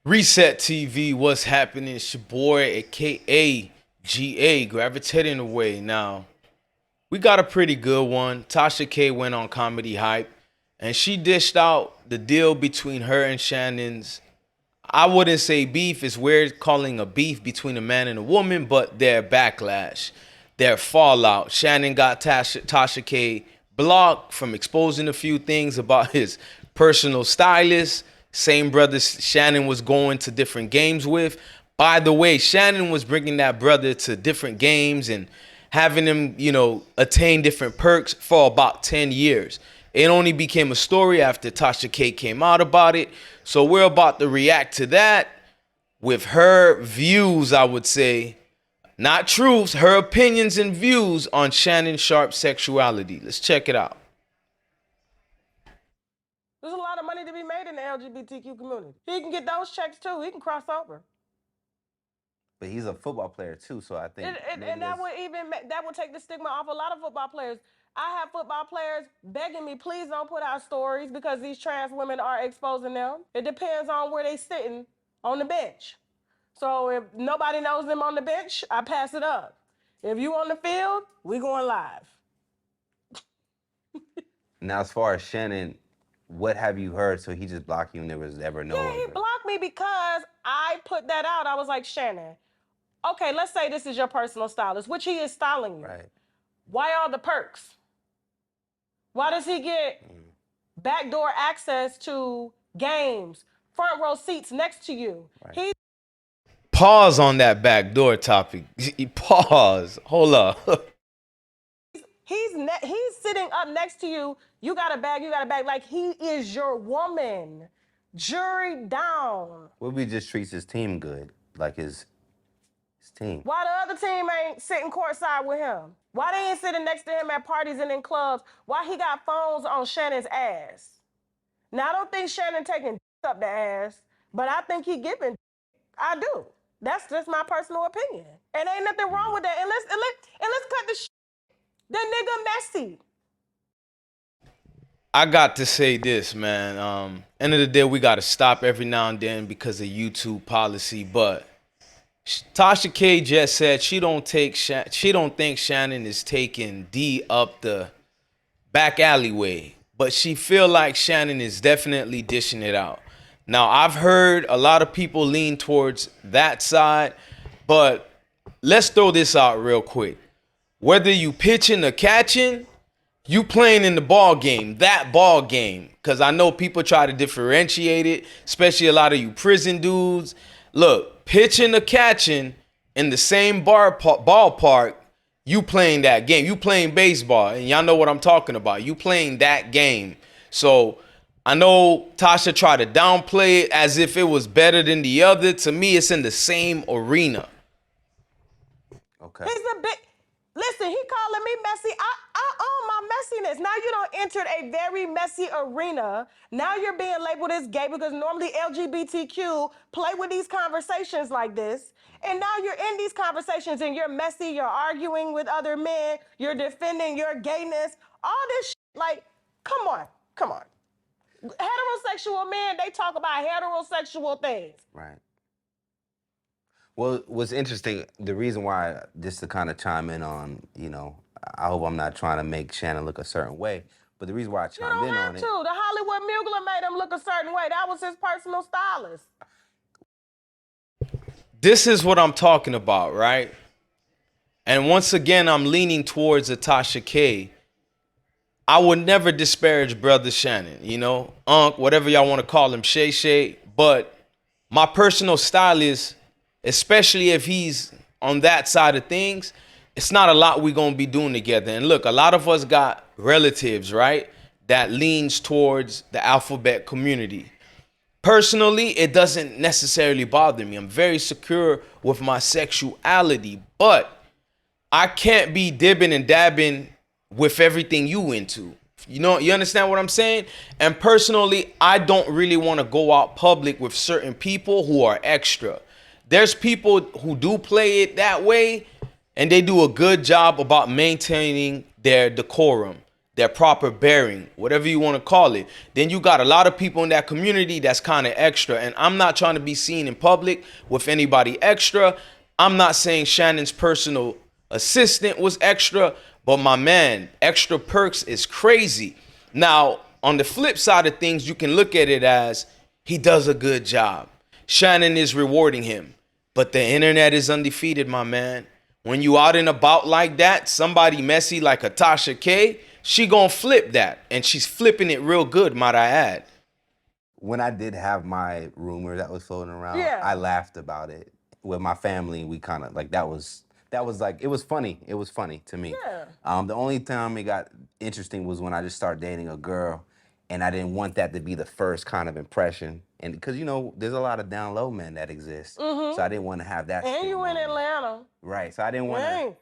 Reset TV, what's happening? It's your boy, aka GA, gravitating away. Now, we got a pretty good one. Tasha K went on Comedy Hype, and she dished out the deal between her and Shannon's. I wouldn't say beef, it's weird calling a beef between a man and a woman, but their backlash, their fallout. Shannon got Tasha K blocked from exposing a few things about his personal stylist. Same brother Shannon was going to different games with. By the way, Shannon was bringing that brother to different games and having him, attain different perks for about 10 years. It only became a story after Tasha K came out about it. So we're about to react to that with her views, I would say. Not truths, her opinions and views on Shannon Sharpe's sexuality. Let's check it out. There's a lot of money to be made in the LGBTQ community. He can get those checks too. He can cross over. But he's a football player too, so I think And that would take the stigma off a lot of football players. I have football players begging me, please don't put out stories because these trans women are exposing them. It depends on where they sitting on the bench. So if nobody knows them on the bench, I pass it up. If you on the field, we going live. now as far as Shannon, what have you heard? So he just blocked you and there was ever no. Yeah, he blocked me because I put that out. I was like, Shannon, okay, let's say this is your personal stylist, which he is styling you. Right. Why all the perks? Why does he get backdoor access to games, front row seats next to you? Right. Pause on that backdoor topic. Pause. Hold up. He's sitting up next to you. You got a bag, like he is your woman. Jury down. Well, he just treats his team good, like his team. Why the other team ain't sitting courtside with him? Why they ain't sitting next to him at parties and in clubs? Why he got phones on Shannon's ass? Now, I don't think Shannon taking up the ass, but I think he giving. I do. That's just my personal opinion. And ain't nothing wrong with that. And let's cut the shit. The nigga messy. I got to say this, man. End of the day, we got to stop every now and then because of YouTube policy. But Tasha K just said she don't think Shannon is taking D up the back alleyway, but she feel like Shannon is definitely dishing it out. Now, I've heard a lot of people lean towards that side, but let's throw this out real quick. Whether you pitching or catching, you playing in the ball game, that ball game. Because I know people try to differentiate it, especially a lot of you prison dudes. Look, pitching or catching in the same ballpark, you playing that game. You playing baseball, and y'all know what I'm talking about. You playing that game. So I know Tasha tried to downplay it as if it was better than the other. To me, it's in the same arena. Okay. He's a big... Listen, he calling me messy. I own my messiness. Now you don't enter a very messy arena. Now you're being labeled as gay because normally LGBTQ play with these conversations like this. And now you're in these conversations and you're messy. You're arguing with other men. You're defending your gayness. All this shit. Like, come on. Heterosexual men, they talk about heterosexual things. Right. Well, what's interesting, the reason why, just to kind of chime in on, I hope I'm not trying to make Shannon look a certain way, but the reason why I chimed in on it. You don't have to. The Hollywood Mugler made him look a certain way. That was his personal stylist. This is what I'm talking about, right? And once again, I'm leaning towards a Tasha K. I would never disparage Brother Shannon, Unc, whatever y'all want to call him, Shay Shay. But my personal stylist, especially if he's on that side of things, it's not a lot we're going to be doing together. And look, a lot of us got relatives, right, that leans towards the alphabet community. Personally, it doesn't necessarily bother me. I'm very secure with my sexuality, but I can't be dibbing and dabbing with everything you into. You understand what I'm saying? And personally, I don't really want to go out public with certain people who are extra. There's people who do play it that way, and they do a good job about maintaining their decorum. their proper bearing, whatever you want to call it. Then you got a lot of people in that community that's kind of extra. And I'm not trying to be seen in public with anybody extra. I'm not saying Shannon's personal assistant was extra, but my man, extra perks is crazy. Now, on the flip side of things, you can look at it as he does a good job. Shannon is rewarding him. But the internet is undefeated, my man. When you out and about like that, somebody messy like a Tasha K, she gonna flip that. And she's flipping it real good, might I add. When I did have my rumor that was floating around, I laughed about it with my family. We kind of like that was like it was funny. It was funny to me. Yeah. The only time it got interesting was when I just started dating a girl, and I didn't want that to be the first kind of impression. And because there's a lot of down low men that exist, so I didn't want to have that. And you in stigma. Atlanta. Right? So I didn't want to.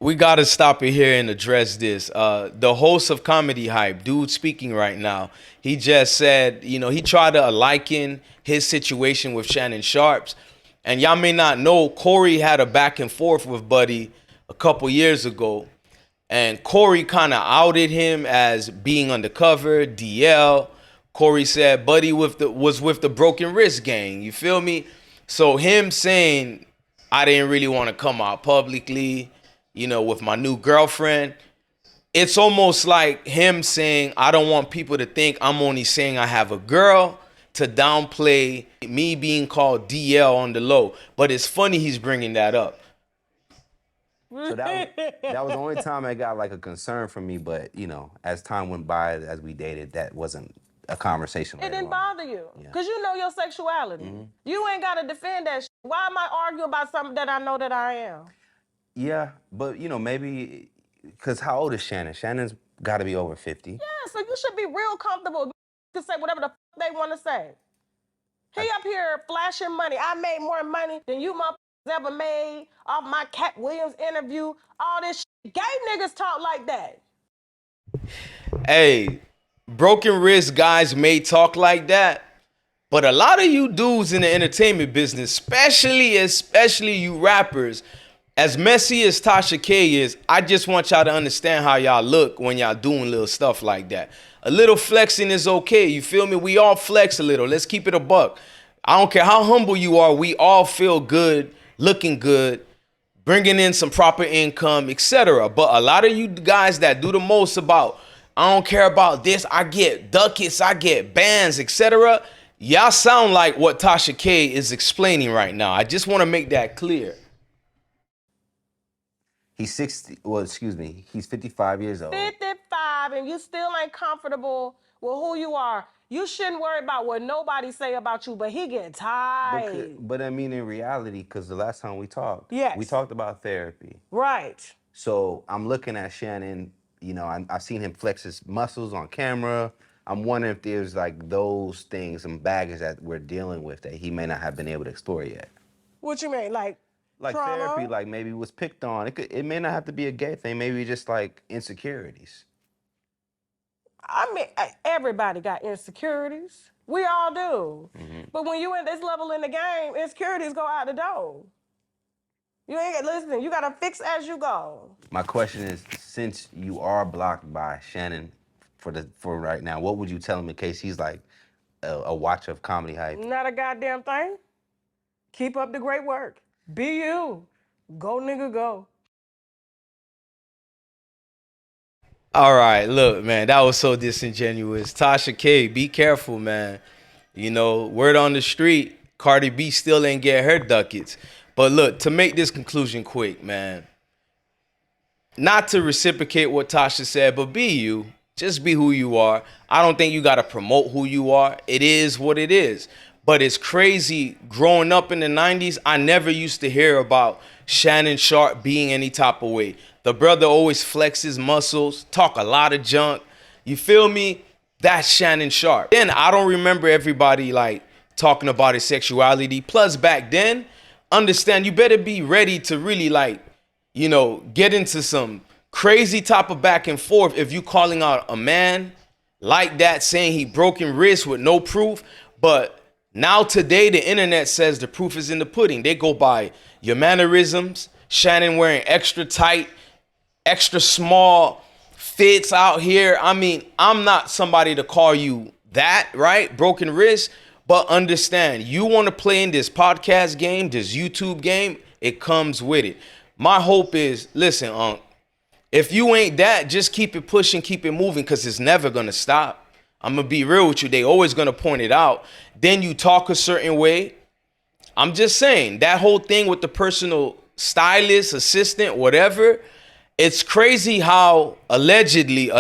We gotta stop it here and address this. The host of Comedy Hype, dude speaking right now, he just said, he tried to liken his situation with Shannon Sharpe's. And y'all may not know, Corey had a back and forth with Buddy a couple years ago. And Corey kind of outed him as being undercover, DL. Corey said Buddy was with the Broken Wrist gang. You feel me? So him saying, I didn't really want to come out publicly, with my new girlfriend. It's almost like him saying, I don't want people to think I'm only saying I have a girl to downplay me being called DL on the low. But it's funny he's bringing that up. So that was the only time I got like a concern from me. But, as time went by, as we dated, that wasn't a conversation. It didn't bother you because you know your sexuality. You ain't got to defend that shit. Why am I arguing about something that I know that I am? Yeah, but maybe because how old is Shannon? Shannon's got to be over 50. Yeah, so you should be real comfortable to say whatever the they want to say. He up here flashing money. I made more money than you motherfuckers ever made off my Cat Williams interview. All this shit. Gay niggas talk like that. Hey, broken wrist guys may talk like that, but a lot of you dudes in the entertainment business, especially you rappers, as messy as Tasha K is, I just want y'all to understand how y'all look when y'all doing little stuff like that. A little flexing is okay, you feel me? We all flex a little. Let's keep it a buck. I don't care how humble you are, we all feel good, looking good, bringing in some proper income, etc. But a lot of you guys that do the most about, I don't care about this, I get ducats, I get bands, etc. Y'all sound like what Tasha K is explaining right now. I just want to make that clear. He's 55 years old. 55 and you still ain't comfortable with who you are. You shouldn't worry about what nobody say about you, but he get tired. But I mean, in reality, because the last time we talked, yes, we talked about therapy. Right. So I'm looking at Shannon, I've seen him flex his muscles on camera. I'm wondering if there's like those things, some baggage that we're dealing with that he may not have been able to explore yet. What you mean, like trauma? Therapy, like maybe was picked on. It may not have to be a gay thing. Maybe just like insecurities. I mean, everybody got insecurities. We all do. But when you at this level in the game, insecurities go out the door. You ain't listen. You gotta fix as you go. My question is, since you are blocked by Shannon for right now, what would you tell him in case he's like a watcher of Comedy Hype? Not a goddamn thing. Keep up the great work. Be you. Go, nigga, go. All right, look, man, that was so disingenuous. Tasha K, be careful, man. Word on the street, Cardi B still ain't get her ducats. But look, to make this conclusion quick, man, not to reciprocate what Tasha said, but be you. Just be who you are. I don't think you got to promote who you are. It is what it is. But it's crazy, growing up in the 90s, I never used to hear about Shannon Sharpe being any type of way. The brother always flexes muscles, talk a lot of junk. You feel me? That's Shannon Sharpe. Then I don't remember everybody like talking about his sexuality. Plus back then, understand you better be ready to really like, get into some crazy type of back and forth if you calling out a man like that, saying he broken wrist with no proof. But now today, the internet says the proof is in the pudding. They go by your mannerisms, Shannon wearing extra tight, extra small fits out here. I mean, I'm not somebody to call you that, right? Broken wrist. But understand, you want to play in this podcast game, this YouTube game, it comes with it. My hope is, listen, if you ain't that, just keep it pushing, keep it moving, because it's never going to stop. I'm going to be real with you. They always going to point it out. Then you talk a certain way. I'm just saying, that whole thing with the personal stylist, assistant, whatever, it's crazy how allegedly,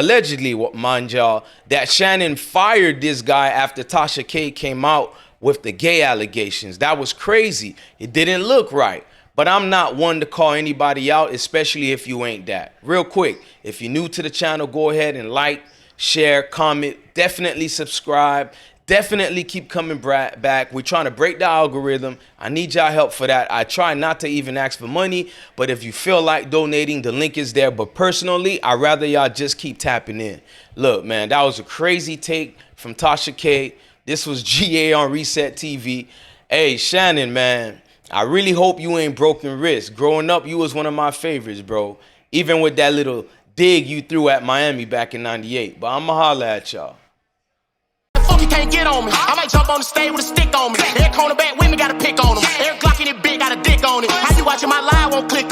mind y'all, that Shannon fired this guy after Tasha K came out with the gay allegations. That was crazy. It didn't look right. But I'm not one to call anybody out, especially if you ain't that. Real quick, if you're new to the channel, go ahead and like, share, comment, definitely subscribe. Definitely keep coming back. We're trying to break the algorithm. I need y'all help for that. I try not to even ask for money, but if you feel like donating, the link is there. But personally, I'd rather y'all just keep tapping in. Look, man, that was a crazy take from Tasha K. This was GA on Reset TV. Hey, Shannon, man, I really hope you ain't broken wrist. Growing up, you was one of my favorites, bro. Even with that little dig you threw at Miami back in '98. But I'ma holla at y'all. You can't get on me. I might jump on the stage with a stick on me. Every cornerback with me got a pick on him. Every Glock in it big got a dick on it. How you watching my live won't click